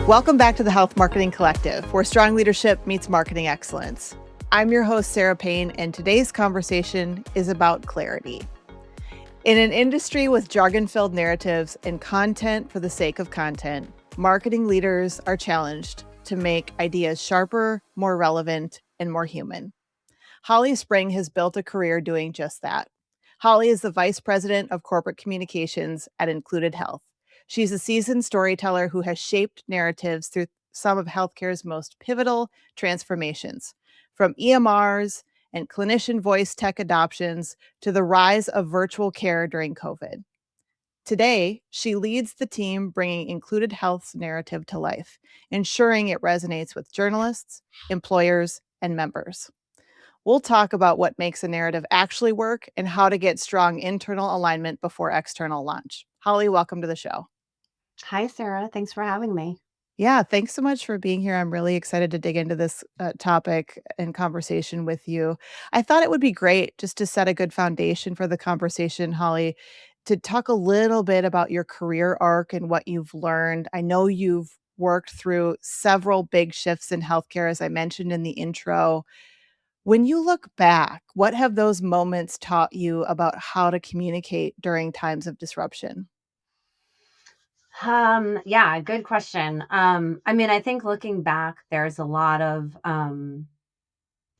Welcome back to the Health Marketing Collective, where strong leadership meets marketing excellence. I'm your host, Sara Payne, and today's conversation is about clarity. In an industry with jargon-filled narratives and content for the sake of content, marketing leaders are challenged to make ideas sharper, more relevant, and more human. Holly Spring has built a career doing just that. Holly is the Vice President of Corporate Communications at Included Health. She's a seasoned storyteller who has shaped narratives through some of healthcare's most pivotal transformations, from EMRs and clinician voice tech adoptions to the rise of virtual care during COVID. Today, she leads the team bringing Included Health's narrative to life, ensuring it resonates with journalists, employers, and members. We'll talk about what makes a narrative actually work and how to get strong internal alignment before external launch. Holly, welcome to the show. Hi, Sarah. Thanks for having me. Yeah, thanks so much for being here. I'm really excited to dig into this topic and conversation with you. I thought it would be great just to set a good foundation for the conversation, Holly, to talk a little bit about your career arc and what you've learned. I know you've worked through several big shifts in healthcare, as I mentioned in the intro. When you look back, what have those moments taught you about how to communicate during times of disruption? Yeah, good question. I think looking back, there's a lot of,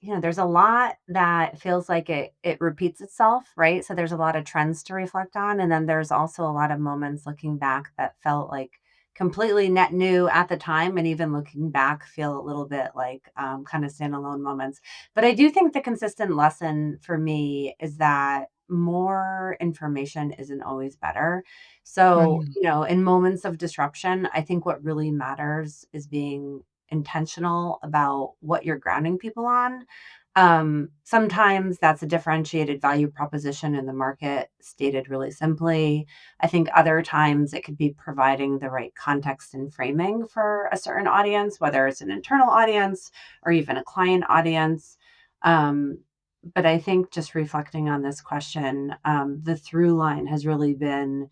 there's a lot that feels like it repeats itself, right? So there's a lot of trends to reflect on, and then there's also a lot of moments looking back that felt like completely net new at the time, and even looking back, feel a little bit like kind of standalone moments. But I do think the consistent lesson for me is that more information isn't always better. So, Mm. in moments of disruption, I think what really matters is being intentional about what you're grounding people on. Sometimes that's a differentiated value proposition in the market stated really simply. I think other times it could be providing the right context and framing for a certain audience, whether it's an internal audience or even a client audience. Um, but I think just reflecting on this question, the through line has really been,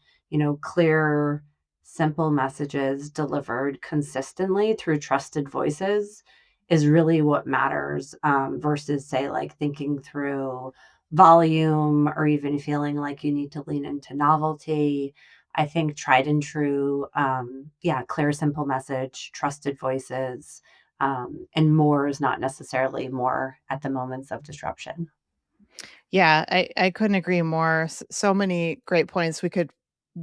clear, simple messages delivered consistently through trusted voices is really what matters, versus, say, like thinking through volume or even feeling like you need to lean into novelty. I think tried and true, yeah, clear, simple message, trusted voices, and more is not necessarily more at the moments of disruption. Yeah, I couldn't agree more. So many great points. We could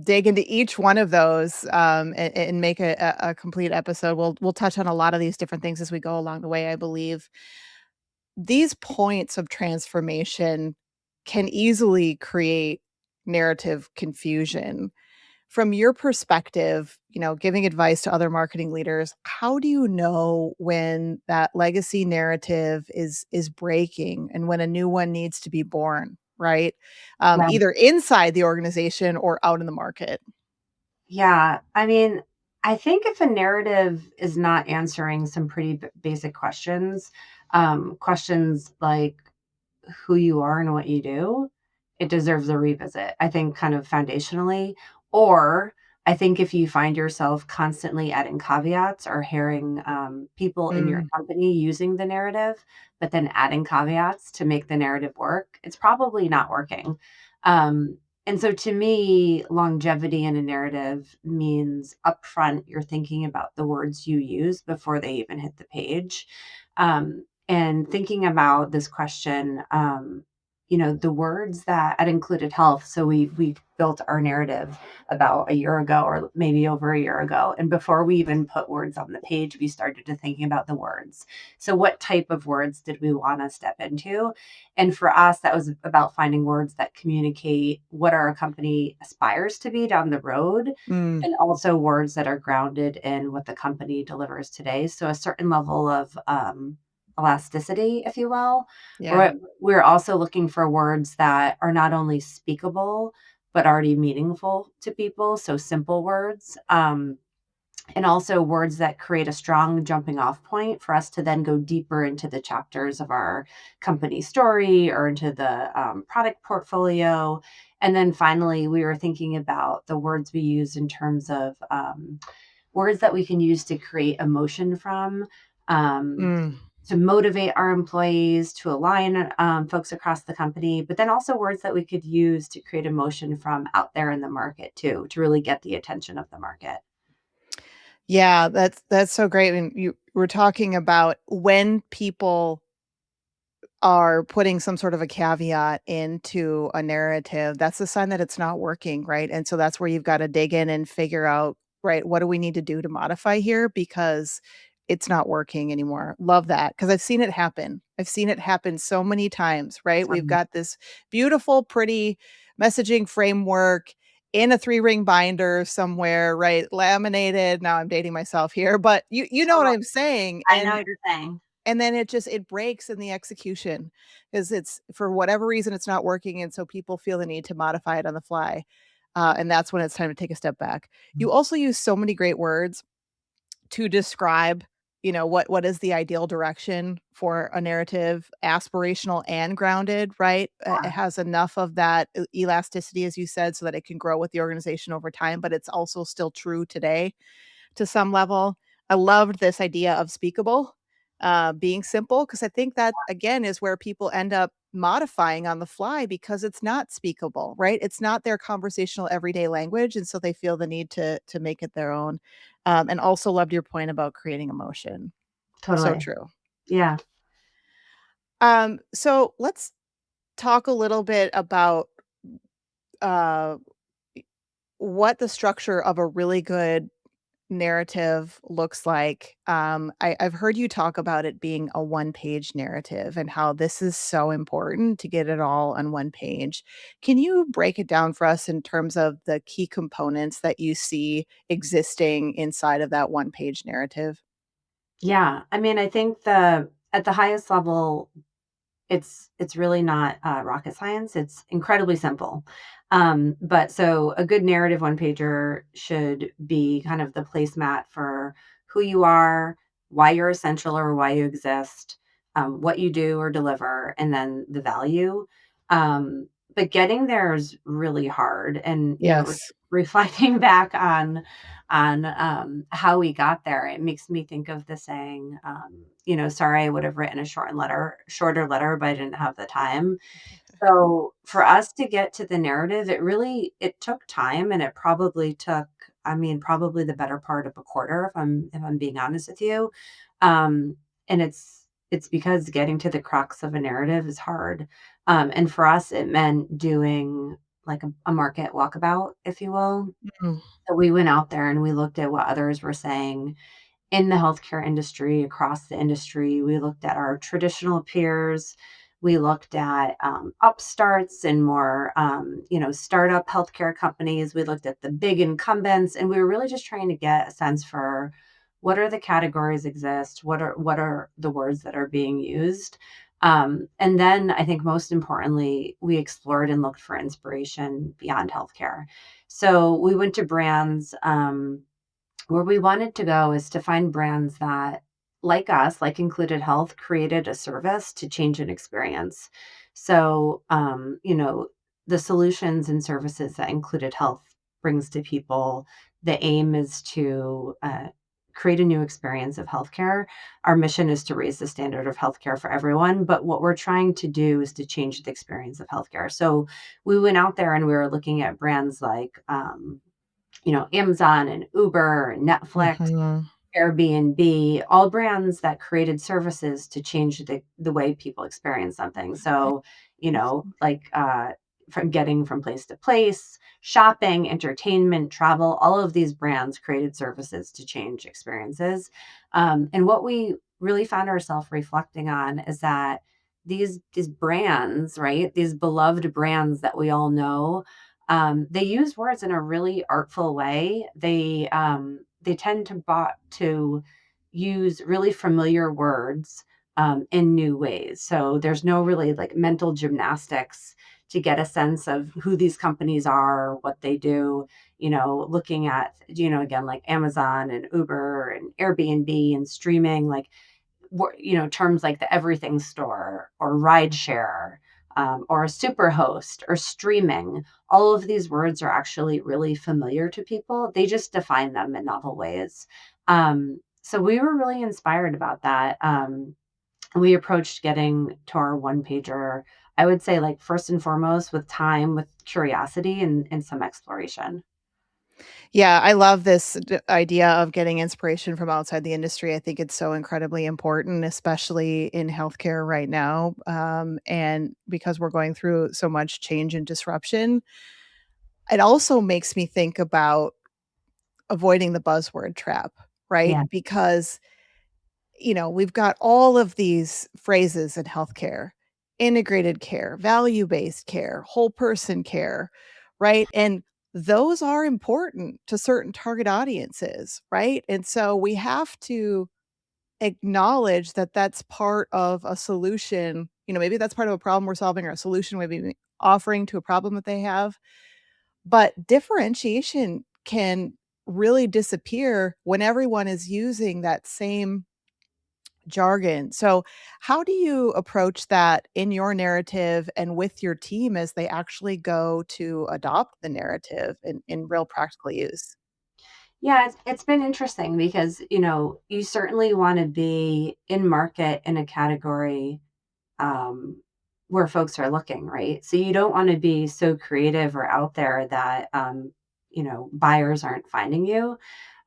dig into each one of those and make a complete episode. We'll touch on a lot of these different things as we go along the way, I believe. These points of transformation can easily create narrative confusion. From your perspective, giving advice to other marketing leaders, how do you know when that legacy narrative is breaking and when a new one needs to be born, right? Either inside the organization or out in the market. Yeah, I think if a narrative is not answering some pretty basic questions, questions like who you are and what you do, it deserves a revisit. I think kind of foundationally, or I think if you find yourself constantly adding caveats or hearing people in your Mm, company using the narrative, but then adding caveats to make the narrative work, it's probably not working. And so to me, longevity in a narrative means upfront, you're thinking about the words you use before they even hit the page. And thinking about this question, the words that had included health. So we built our narrative about a year ago or maybe over a year ago. And before we even put words on the page, we started to thinking about the words. So what type of words did we want to step into? And for us, that was about finding words that communicate what our company aspires to be down the road, mm, and also words that are grounded in what the company delivers today. So a certain level of elasticity, if you will. yeah. We're also looking for words that are not only speakable, but already meaningful to people. So simple words. And also words that create a strong jumping off point for us to then go deeper into the chapters of our company story or into the product portfolio. And then finally, we were thinking about the words we use in terms of words that we can use to create emotion from, um, Mm. to motivate our employees, to align folks across the company, but then also words that we could use to create emotion from out there in the market too, to really get the attention of the market. Yeah, that's so great. And you were talking about when people are putting some sort of a caveat into a narrative, that's a sign that it's not working, right? And so that's where you've got to dig in and figure out, right, what do we need to do to modify here because it's not working anymore. Love that because I've seen it happen. I've seen it happen so many times, right? We've got this beautiful, pretty messaging framework in a three-ring binder somewhere, right? Laminated. Now I'm dating myself here, but you know what Totally. I'm saying. I know what you're saying. And then it breaks in the execution because it's for whatever reason, it's not working, and so people feel the need to modify it on the fly, and that's when it's time to take a step back. You also use so many great words to describe, what is the ideal direction for a narrative, aspirational and grounded, right? It Yeah, has enough of that elasticity, as you said, so that it can grow with the organization over time, but it's also still true today to some level. I loved this idea of speakable, being simple, because I think that again is where people end up modifying on the fly because it's not speakable, right? It's not their conversational everyday language, and so they feel the need to make it their own. And also loved your point about creating emotion. So totally. true. Yeah. So let's talk a little bit about uh, what the structure of a really good narrative looks like. I've heard you talk about it being a one-page narrative and how this is so important to get it all on one page. Can you break it down for us in terms of the key components that you see existing inside of that one-page narrative? Yeah. I mean, I think the at the highest level, it's really not, rocket science, it's incredibly simple. But so a good narrative one pager should be kind of the placemat for who you are, why you're essential or why you exist, what you do or deliver, and then the value. But getting there is really hard and, Yes. reflecting back on how we got there, it makes me think of the saying, sorry, I would have written a shorter letter, but I didn't have the time. So for us to get to the narrative, it took time and it probably took, I mean, probably the better part of a quarter, if I'm being honest with you. And it's because getting to the crux of a narrative is hard. And for us, it meant doing like a market walkabout, if you will. Mm. So we went out there and we looked at what others were saying in the healthcare industry, across the industry. We looked at our traditional peers. We looked at upstarts and more, startup healthcare companies. We looked at the big incumbents, and we were really just trying to get a sense for what are the categories exist, what are the words that are being used, and then I think most importantly, we explored and looked for inspiration beyond healthcare. So we went to brands. Where we wanted to go is to find brands that, like us, like Included Health, created a service to change an experience. So, the solutions and services that Included Health brings to people, the aim is to create a new experience of healthcare. Our mission is to raise the standard of healthcare for everyone, but what we're trying to do is to change the experience of healthcare. So, we went out there and we were looking at brands like, Amazon and Uber and Netflix, Mhm. Airbnb, all brands that created services to change the way people experience something. So, from getting from place to place, shopping, entertainment, travel, all of these brands created services to change experiences. And what we really found ourselves reflecting on is that these brands, right? These beloved brands that we all know, they use words in a really artful way. They tend to use really familiar words in new ways. So there's no really like mental gymnastics to get a sense of who these companies are, what they do. Looking at again like Amazon and Uber and Airbnb and streaming, like terms like the everything store or rideshare. or a super host or streaming. All of these words are actually really familiar to people. They just define them in novel ways. So we were really inspired about that. We approached getting to our one pager, I would say, like, first and foremost, with time, with curiosity, and some exploration. Yeah, I love this idea of getting inspiration from outside the industry. I think it's so incredibly important, especially in healthcare right now. And because we're going through so much change and disruption, it also makes me think about avoiding the buzzword trap, right? Yeah. Because, we've got all of these phrases in healthcare: integrated care, value based care, whole person care, right? And those are important to certain target audiences, right? And so we have to acknowledge that that's part of a solution. Maybe that's part of a problem we're solving, or a solution maybe offering to a problem that they have. But differentiation can really disappear when everyone is using that same jargon. So, how do you approach that in your narrative and with your team as they actually go to adopt the narrative in real practical use? Yeah, it's been interesting because, you certainly wanna be in market in a category, um, where folks are looking, right? So you don't wanna be so creative or out there that, buyers aren't finding you.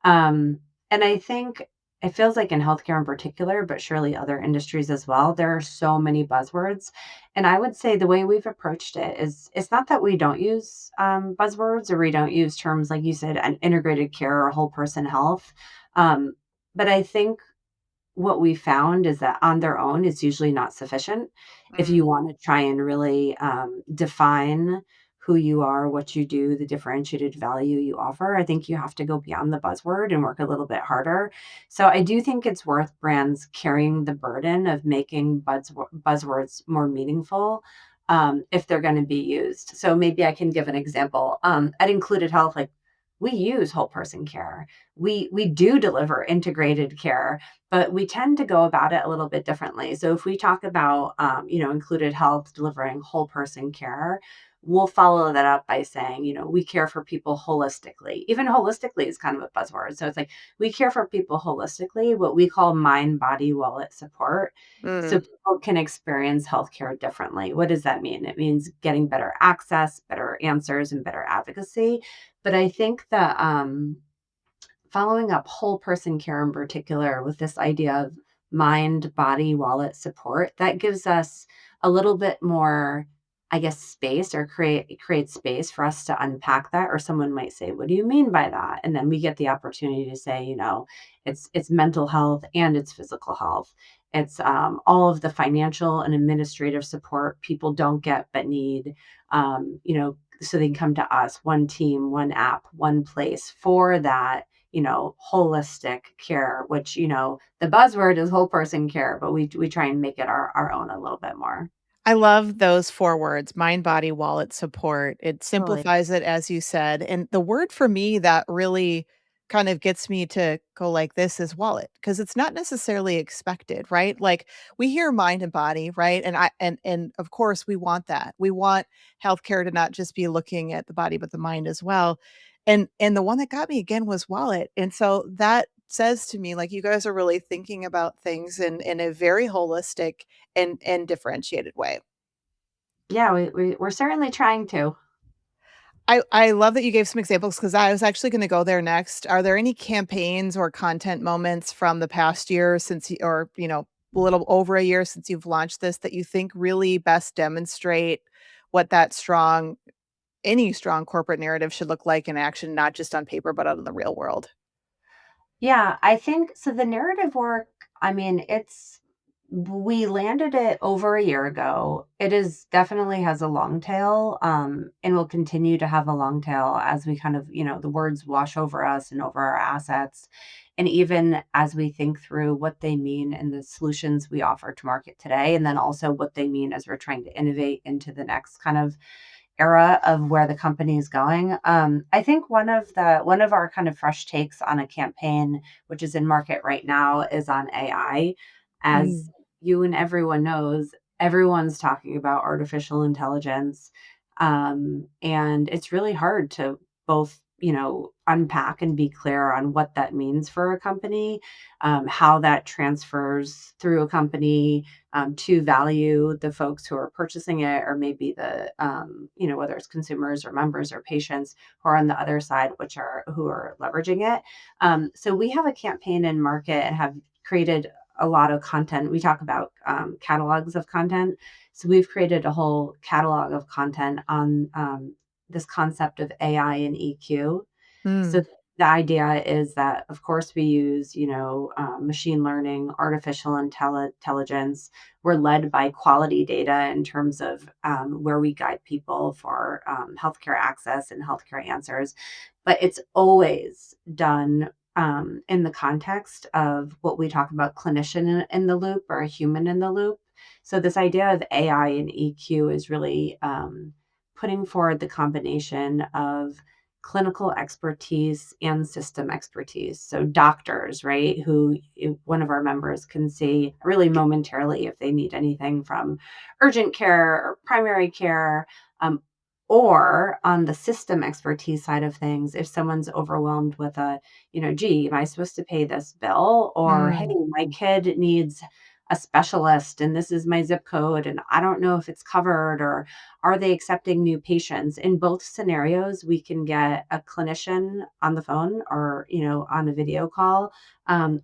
Um, and I think it feels like in healthcare in particular, but surely other industries as well, there are so many buzzwords. And I would say the way we've approached it is it's not that we don't use buzzwords or we don't use terms like you said, an integrated care or whole person health. Um, but I think what we found is that on their own is usually not sufficient. If Mm. you want to try and really define who you are, what you do, the differentiated value you offer, I think you have to go beyond the buzzword and work a little bit harder. So I do think it's worth brands carrying the burden of making buzzwords more meaningful, if they're going to be used. So maybe I can give an example. At Included Health, like, we use whole person care. We do deliver integrated care, but we tend to go about it a little bit differently. So if we talk about, Included Health delivering whole person care, we'll follow that up by saying, we care for people holistically. Even holistically is kind of a buzzword. So it's like we care for people holistically, what we call mind, body, wallet support. So Mm. people can experience healthcare differently. What does that mean? It means getting better access, better answers, and better advocacy. But I think that following up whole person care in particular with this idea of mind, body, wallet support, that gives us a little bit more, I guess, space, or create space for us to unpack that. Or someone might say, what do you mean by that? And then we get the opportunity to say, it's mental health and it's physical health. It's all of the financial and administrative support people don't get but need. So they can come to us, one team, one app, one place for that, holistic care, which, the buzzword is whole person care, but we try and make it our own a little bit more. I love those 4 words: mind, body, wallet, support. It Totally. simplifies it, as you said, and the word for me that really kind of gets me to go like this is wallet, because it's not necessarily expected, right? Like, we hear mind and body, right? And of course, we want that. We want healthcare to not just be looking at the body, but the mind as well. And the one that got me again was wallet, and so that says to me, like, you guys are really thinking about things in a very holistic and differentiated way. Yeah, we're certainly trying to. I love that you gave some examples, because I was actually gonna go there next. Are there any campaigns or content moments from the past year since you, or, a little over a year since you've launched this, that you think really best demonstrate what that strong any strong corporate narrative should look like in action, not just on paper, but out in the real world? Yeah, I think so. The narrative work, I mean, we landed it over a year ago. It is definitely has a long tail, and will continue to have a long tail as we kind of, the words wash over us and over our assets. And even as we think through what they mean and the solutions we offer to market today, and then also what they mean as we're trying to innovate into the next kind of era of where the company is going. I think one of our kind of fresh takes on a campaign, which is in market right now, is on AI. As Mm. you and everyone knows, everyone's talking about artificial intelligence. And it's really hard to both, unpack and be clear on what that means for a company, how that transfers through a company, to value the folks who are purchasing it, or maybe whether it's consumers or members or patients who are on the other side, who are leveraging it. So we have a campaign in market and have created a lot of content. We talk about catalogs of content. So we've created a whole catalog of content on this concept of AI and EQ. So Mm, the idea is that, of course, we use, machine learning, artificial intelligence. We're led by quality data in terms of where we guide people for healthcare access and healthcare answers. But it's always done in the context of what we talk about clinician in the loop, or a human in the loop. So this idea of AI and EQ is really putting forward the combination of clinical expertise and system expertise. So doctors, right, who one of our members can see really momentarily if they need anything from urgent care or primary care. Um, or on the system expertise side of things, if someone's overwhelmed with gee, am I supposed to pay this bill? Or, hey, mm. my kid needs a specialist and this is my zip code and I don't know if it's covered, or are they accepting new patients? In both scenarios, we can get a clinician on the phone, or, on a video call,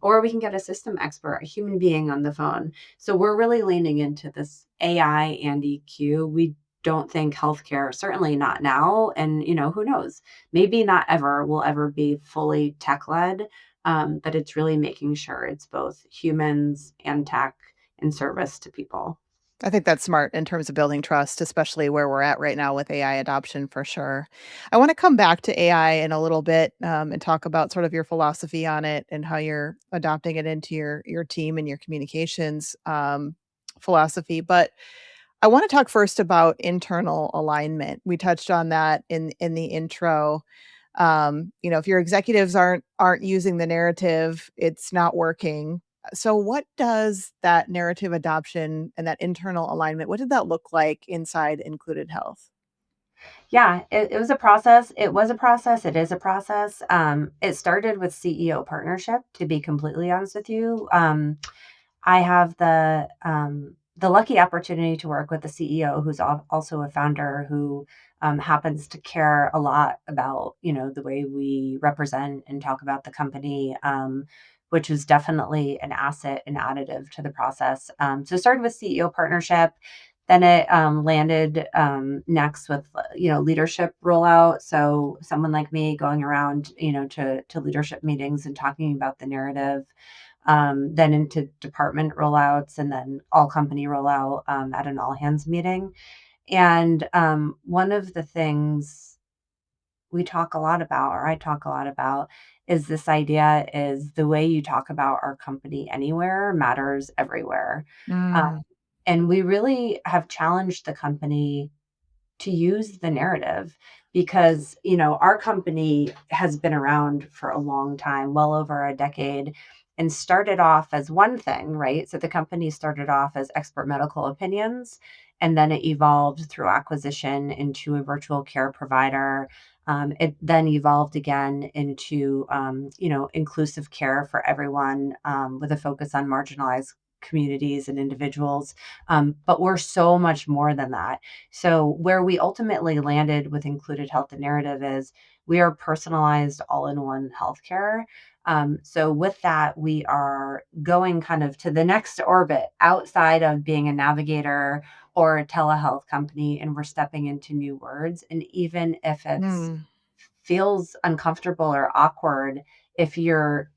or we can get a system expert, a human being on the phone. So we're really leaning into this AI and EQ. We don't think healthcare, certainly not now. And, who knows, maybe not ever will ever be fully tech led. But it's really making sure it's both humans and tech in service to people. I think that's smart in terms of building trust, especially where we're at right now with AI adoption for sure. I want to come back to AI in a little bit and talk about sort of your philosophy on it and how you're adopting it into your team and your communications philosophy. But I want to talk first about internal alignment. We touched on that in the intro. If your executives aren't using the narrative, it's not working. So what does that narrative adoption and that internal alignment, what did that look like inside Included Health? Yeah, it was a process. It was a process. It is a process. It started with CEO partnership, to be completely honest with you. I have the lucky opportunity to work with the CEO, who's also a founder, who happens to care a lot about, the way we represent and talk about the company, which is definitely an asset and additive to the process. So it started with CEO partnership. Then it landed next with, leadership rollout. So someone like me going around, to leadership meetings and talking about the narrative, then into department rollouts, and then all company rollout at an all hands meeting. And one of the things we talk a lot about, or I talk a lot about, is this idea is the way you talk about our company anywhere matters everywhere. Um, Mm, and we really have challenged the company to use the narrative, because our company has been around for a long time, well over a decade, and started off as one thing, right? So the company started off as expert medical opinions, and then it evolved through acquisition into a virtual care provider. It then evolved again into inclusive care for everyone, with a focus on marginalized communities and individuals. But we're so much more than that. So where we ultimately landed with Included Health, the narrative is we are personalized all-in-one healthcare. So with that, we are going kind of to the next orbit outside of being a navigator or a telehealth company, and we're stepping into new words. And even if it's mm, feels uncomfortable or awkward, if you're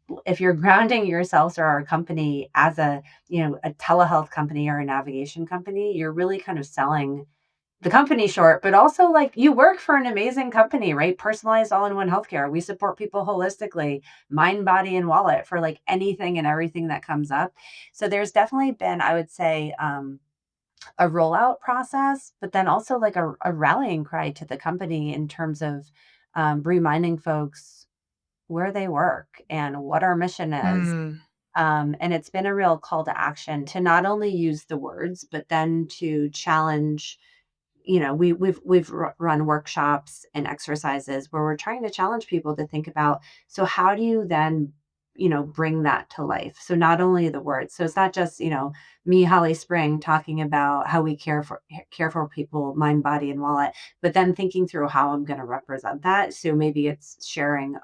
grounding yourself or our company as a telehealth company or a navigation company, you're really kind of selling the company short, but also, like, you work for an amazing company, right? Personalized all-in-one healthcare. We support people holistically, mind, body, and wallet, for like anything and everything that comes up. So there's definitely been, I would say, a rollout process, but then also like a rallying cry to the company in terms of reminding folks where they work and what our mission is. mm. And it's been a real call to action to not only use the words, but then to challenge. We've run workshops and exercises where we're trying to challenge people to think about, so how do you then bring that to life? So not only the words, so it's not just me, Holly Spring, talking about how we care for people, mind, body, and wallet, but then thinking through how I'm going to represent that. So maybe it's sharing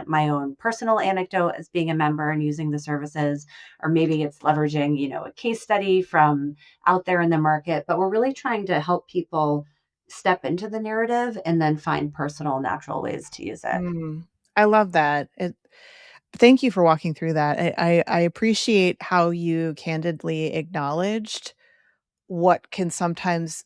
my own personal anecdote as being a member and using the services, or maybe it's leveraging a case study from out there in the market. But we're really trying to help people step into the narrative and then find personal, natural ways to use it. Mm, I love that. Thank you for walking through that. I appreciate how you candidly acknowledged what can sometimes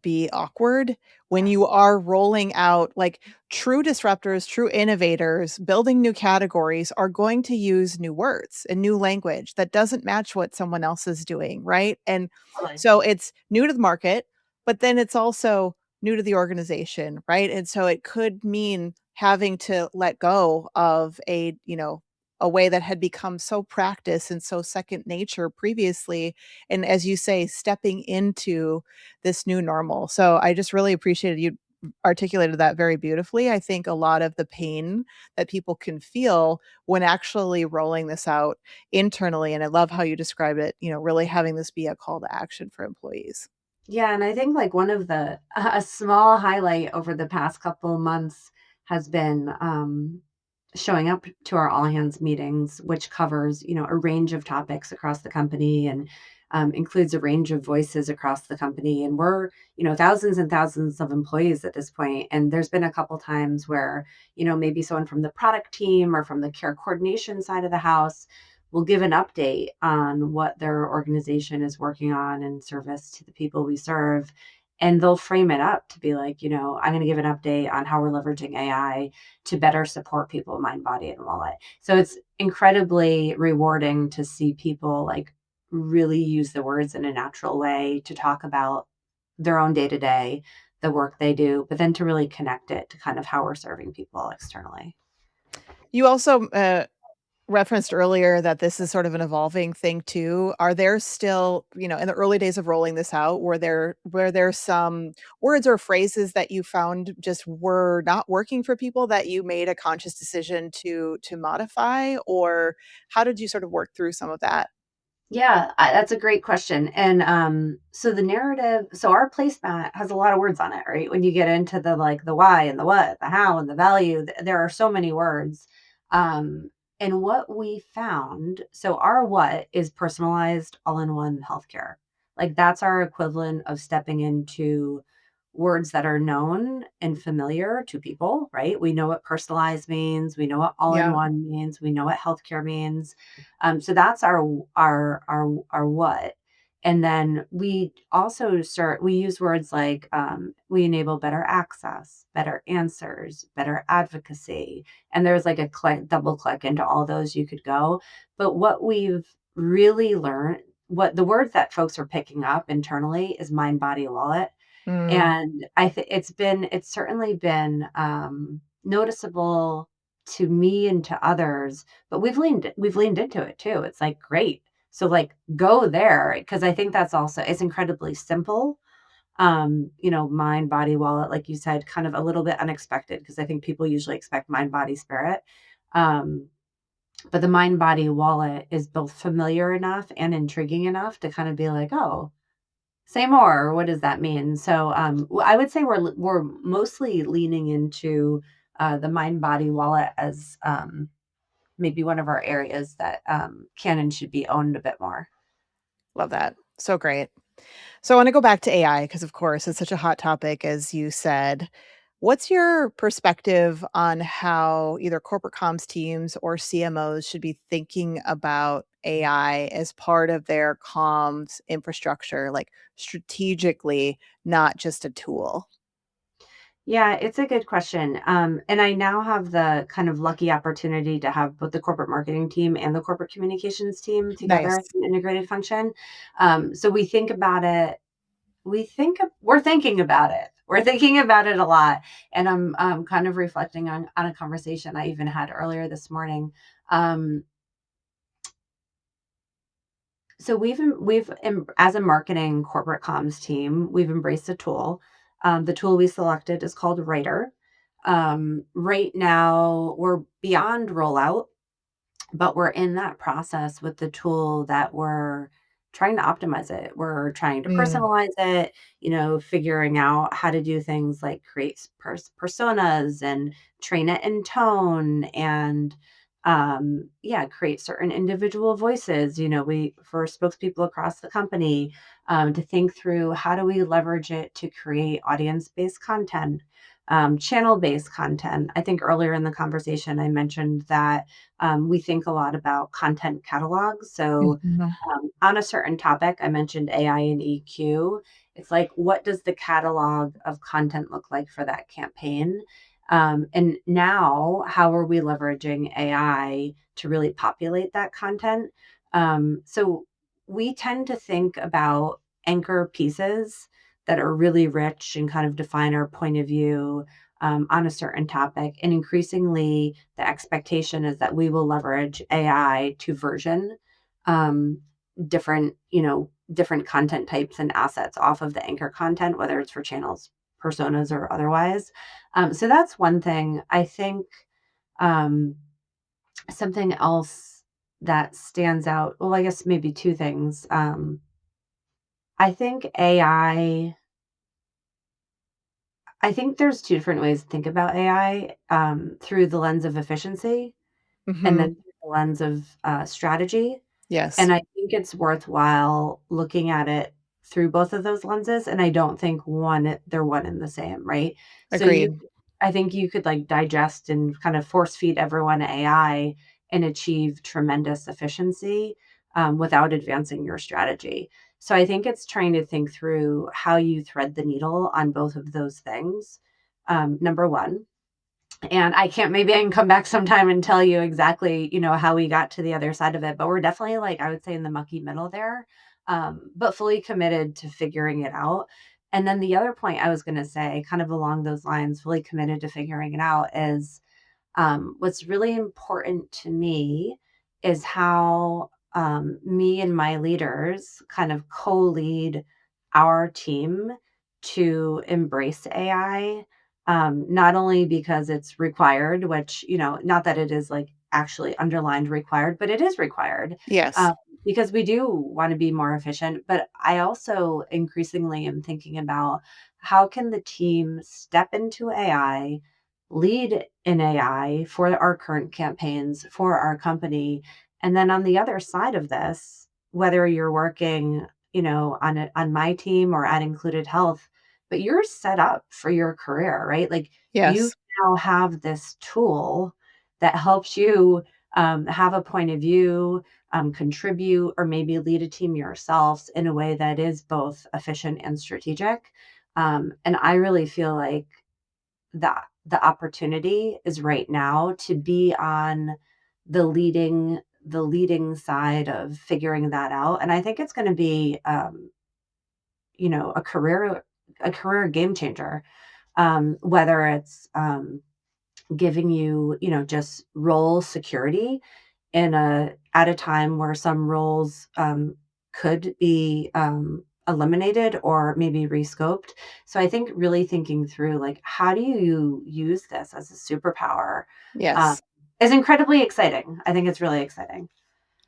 be awkward when Yeah. you are rolling out like true disruptors, true innovators, building new categories are going to use new words and new language that doesn't match what someone else is doing, right? And Totally. so it's new to the market, but then it's also new to the organization, right? And so it could mean having to let go of a way that had become so practiced and so second nature previously, and as you say, stepping into this new normal. So I just really appreciated you articulated that very beautifully. I think a lot of the pain that people can feel when actually rolling this out internally, and I love how you describe it, really having this be a call to action for employees. Yeah, and I think like one of the a small highlight over the past couple months has been showing up to our all hands meetings, which covers a range of topics across the company, and includes a range of voices across the company. And we're thousands and thousands of employees at this point. And there's been a couple times where maybe someone from the product team or from the care coordination side of the house will give an update on what their organization is working on in service to the people we serve. And they'll frame it up to be like, I'm going to give an update on how we're leveraging AI to better support people, mind, body, and wallet. So it's incredibly rewarding to see people like really use the words in a natural way to talk about their own day to day, the work they do, but then to really connect it to kind of how we're serving people externally. You also referenced earlier that this is sort of an evolving thing too. Are there still, in the early days of rolling this out, were there some words or phrases that you found just were not working for people that you made a conscious decision to modify, or how did you sort of work through some of that? Yeah, that's a great question. And so the narrative, so our placemat has a lot of words on it, right? When you get into the like the why and the what, the how and the value, there are so many words. Um, and what we found, so our what is personalized all-in-one healthcare. Like that's our equivalent of stepping into words that are known and familiar to people, right? We know what personalized means, we know what Yeah. all-in-one means, we know what healthcare means. So that's our what. And then we also we use words like we enable better access, better answers, better advocacy. And there's like a double click into all those you could go. But what we've really learned, what the words that folks are picking up internally is mind, body, wallet. Mm, And I think it's certainly been, noticeable to me and to others, but we've leaned into it too. It's like, great. So, like, go there because I think that's also it's incredibly simple. Mind, body, wallet, like you said, kind of a little bit unexpected because I think people usually expect mind, body, spirit. Um, but the mind, body, wallet is both familiar enough and intriguing enough to kind of be like, "Oh, say more. What does that mean?" So, I would say we're mostly leaning into the mind, body, wallet as maybe one of our areas that can and should be owned a bit more. love that. So great. So I want to go back to AI because, of course, it's such a hot topic, as you said. What's your perspective on how either corporate comms teams or CMOs should be thinking about AI as part of their comms infrastructure, like strategically, not just a tool? Yeah, it's a good question. And I now have the kind of lucky opportunity to have both the corporate marketing team and the corporate communications team together as Nice. an integrated function. So we think about it we're thinking about it. We're thinking about it a lot, and I'm kind of reflecting on a conversation I even had earlier this morning. Um, So as a marketing corporate comms team, we've embraced a tool. The tool we selected is called Writer. Right now, we're beyond rollout, but we're in that process with the tool that we're trying to optimize it. We're trying to Mm, personalize it, figuring out how to do things like create personas and train it in tone and yeah, create certain individual voices, we for spokespeople across the company, to think through how do we leverage it to create audience-based content, channel-based content. I think earlier in the conversation I mentioned that we think a lot about content catalogs. So, mhm. on a certain topic, I mentioned AI and EQ. It's like, what does the catalog of content look like for that campaign? And now, how are we leveraging AI to really populate that content? So, we tend to think about anchor pieces that are really rich and kind of define our point of view on a certain topic. And increasingly, the expectation is that we will leverage AI to version um, different content types and assets off of the anchor content, whether it's for channels, personas, or otherwise. So that's one thing. I think um, something else that stands out. Well, I guess maybe two things. I think AI. I think there's two different ways to think about AI through the lens of efficiency and then Mhm. through the lens of strategy. Yes. And I think it's worthwhile looking at it through both of those lenses, and I don't think they're one and the same, right? So Agreed. I think you could, like, digest and kind of force feed everyone AI and achieve tremendous efficiency, without advancing your strategy. So I think it's trying to think through how you thread the needle on both of those things, number 1. And maybe I can come back sometime and tell you exactly, how we got to the other side of it, but we're definitely, like, I would say, in the mucky middle there, but fully committed to figuring it out. And then the other point I was gonna say, kind of along those lines, fully committed to figuring it out, is what's really important to me is how me and my leaders kind of co-lead our team to embrace AI. Not only because it's required, which, not that it is like actually underlined required, but it is required, Yes. um, because we do want to be more efficient. But I also increasingly am thinking about how can the team step into AI, lead in AI for our current campaigns, for our company. And then on the other side of this, whether you're working, on my team or at Included Health, but you're set up for your career, right? Like, you Yes. now have this tool that helps you have a point of view, contribute, or maybe lead a team yourselves in a way that is both efficient and strategic. And I really feel like the opportunity is right now to be on the leading side of figuring that out. And I think it's going to be a career game changer, whether it's giving you, just role security at a time where some roles could be eliminated or maybe rescoped. So I think really thinking through, like, how do you use this as a superpower, um, Yes. is incredibly exciting. I think it's really exciting.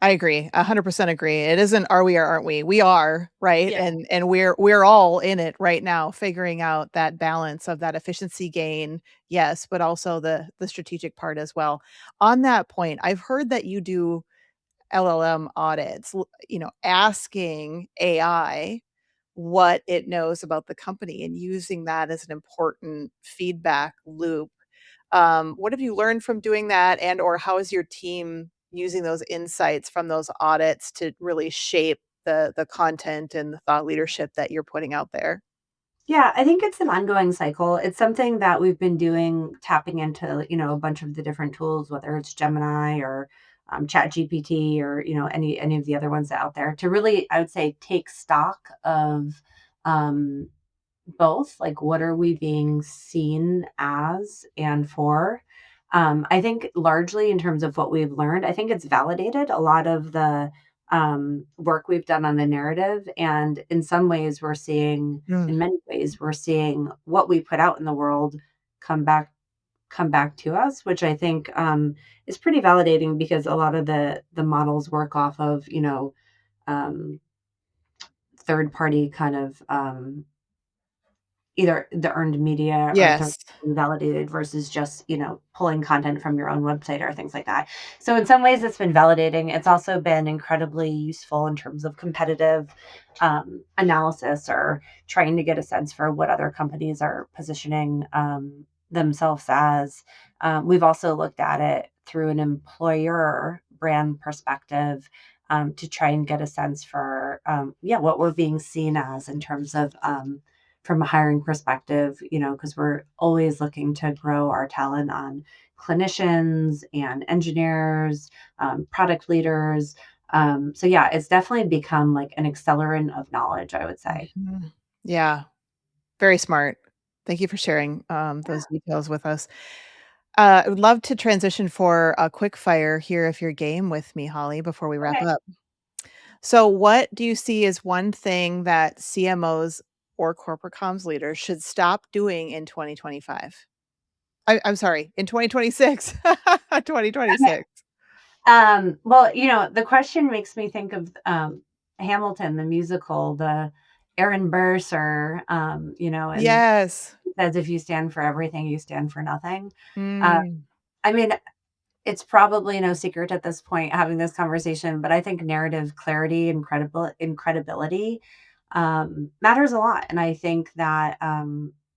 I agree, 100% agree. It isn't are we or aren't we? We are, right? Yeah. And we're all in it right now, figuring out that balance of that efficiency gain, yes, but also the strategic part as well. On that point, I've heard that you do LLM audits, asking AI what it knows about the company and using that as an important feedback loop. What have you learned from doing that, and or how is your team using those insights from those audits to really shape the content and the thought leadership that you're putting out there? Yeah, I think it's an ongoing cycle. It's something that we've been doing, tapping into, a bunch of the different tools, whether it's Gemini or Chat GPT, or, any of the other ones out there, to really, I would say, take stock of um, both, like, what are we being seen as and for. I think largely in terms of what we've learned, I think it's validated a lot of the work we've done on the narrative. And in some ways, Mm. in many ways, we're seeing what we put out in the world come back come back to us, which I think is pretty validating because a lot of the models work off of um, third party kind of either the earned media or third Yes. validated versus just, pulling content from your own website or things like that. So in some ways it's been validating. It's also been incredibly useful in terms of competitive analysis or trying to get a sense for what other companies are positioning themselves as. We've also looked at it through an employer brand perspective to try and get a sense for what we're being seen as in terms of from a hiring perspective, because we're always looking to grow our talent on clinicians and engineers, product leaders. So yeah, it's definitely become like an accelerant of knowledge, I would say. Mhm. Yeah, very smart. Thank you for sharing, those details with us. I would love to transition for a quick fire here if you're game with me, Holly, before we wrap Okay. up. So what do you see as one thing that CMOs or corporate comms leaders should stop doing in 2025? I'm sorry, in 2026. Okay. 2026. Well, the question makes me think of Hamilton, the musical, the Aaron Burr, and Yes. he says, if you stand for everything, you stand for nothing. Uh, Mm, I mean, it's probably no secret at this point having this conversation, but I think narrative clarity and credibility matters a lot. And I think that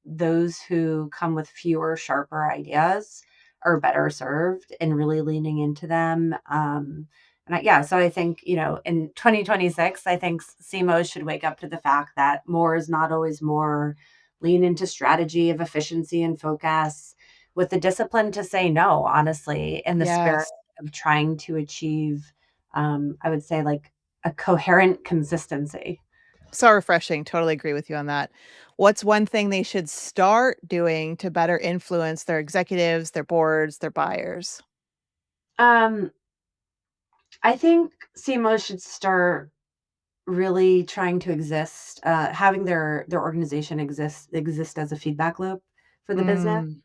those who come with fewer, sharper ideas are better served in really leaning into them. So I think, in 2026, I think CMOs should wake up to the fact that more is not always more, lean into strategy of efficiency and focus with the discipline to say no, honestly, in the spirit yes. of trying to achieve, I would say, like a coherent consistency. So refreshing, totally agree with you on that. What's one thing they should start doing to better influence their executives, their boards, their buyers? Um, I think CMOs should start really trying to having their organization exist as a feedback loop for the business.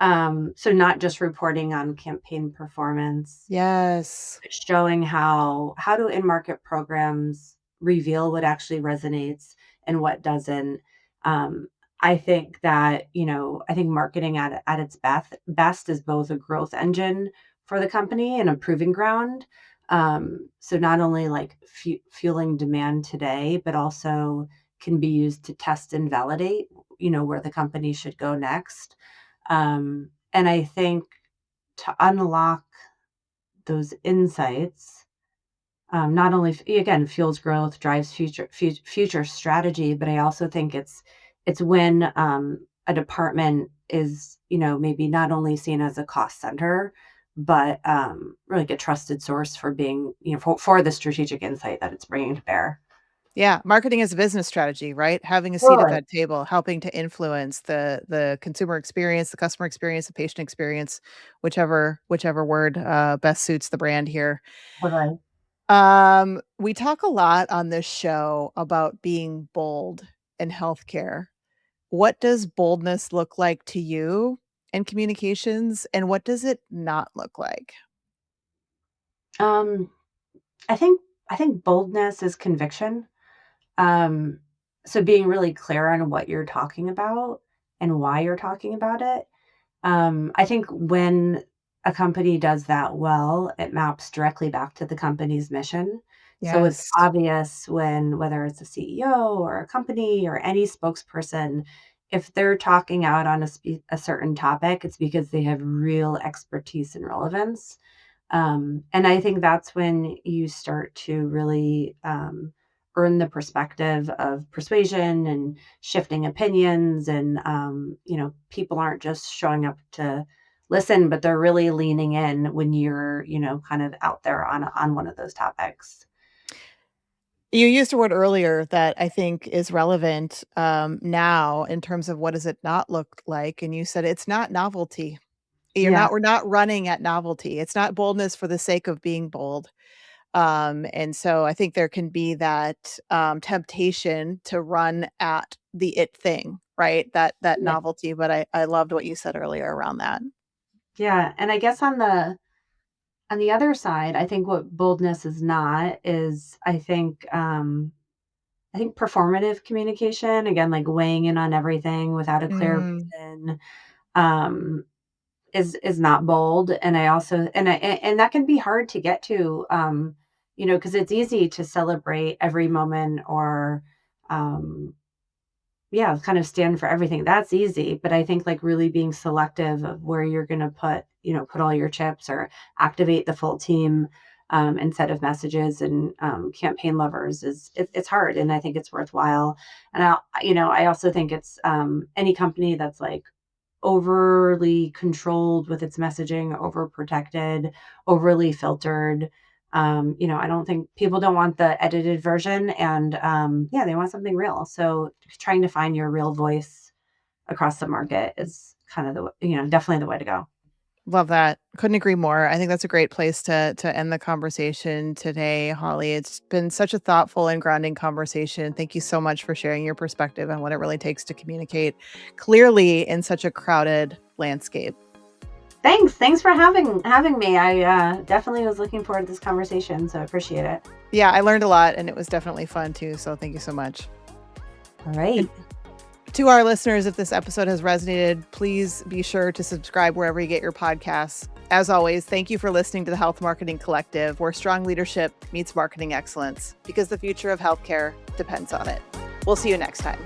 Mm, So not just reporting on campaign performance, yes. showing how do in-market programs reveal what actually resonates and what doesn't. Um, I think that, I think marketing at its best is both a growth engine for the company and a proving ground. So not only like fueling demand today, but also can be used to test and validate, where the company should go next. And I think to unlock those insights, not only again fuels growth, drives future strategy, but I also think it's when a department is maybe not only seen as a cost center, but really a trusted source for being for the strategic insight that it's bringing to bear. Yeah, marketing is a business strategy, right? Having a seat at Totally. that table, helping to influence the consumer experience, the customer experience, the patient experience, whichever word, best suits the brand here. Totally. We talk a lot on this show about being bold in healthcare. What does boldness look like to you in communications, and what does it not look like? Um, I think I think boldness is conviction. Um, so being really clear on what you're talking about and why you're talking about it. I think when a company does that well, it maps directly back to the company's mission. So it's Yes. obvious when whether it's a CEO or a company or any spokesperson, if they're talking out on a certain topic, it's because they have real expertise and relevance. And I think that's when you start to really earn the perspective of persuasion and shifting opinions. And, people aren't just showing up to listen, but they're really leaning in when you're, kind of out there on one of those topics. You used a word earlier that I think is relevant, now in terms of what does it not look like, and you said it's not novelty. Yeah. We're not running at novelty. It's not boldness for the sake of being bold. And so I think there can be that temptation to run at the it thing, right? That Yeah. novelty. But I loved what you said earlier around that. Yeah, and I guess on the other side, I think what boldness is not is I think performative communication, again, like weighing in on everything without a clear Mm, reason, um, is not bold. And I also and that can be hard to get to, because it's easy to celebrate every moment or um yeah, kind of stand for everything. That's easy, but I think, like, really being selective of where you're gonna put all your chips or activate the full team, instead of messages and, campaign lovers it's hard, and I think it's worthwhile. And I also think it's, any company that's, like, overly controlled with its messaging, overprotected, overly filtered. I don't think people don't want the edited version and yeah, they want something real. So trying to find your real voice across the market is kind of definitely the way to go. love that. Couldn't agree more. I think that's a great place to end the conversation today, Holly. It's been such a thoughtful and grounding conversation. Thank you so much for sharing your perspective on what it really takes to communicate clearly in such a crowded landscape. Thanks for having me. I definitely was looking forward to this conversation, so I appreciate it. Yeah, I learned a lot and it was definitely fun too. So thank you so much. All right. And to our listeners, if this episode has resonated, please be sure to subscribe wherever you get your podcasts. As always, thank you for listening to the Health Marketing Collective, where strong leadership meets marketing excellence, because the future of healthcare depends on it. We'll see you next time.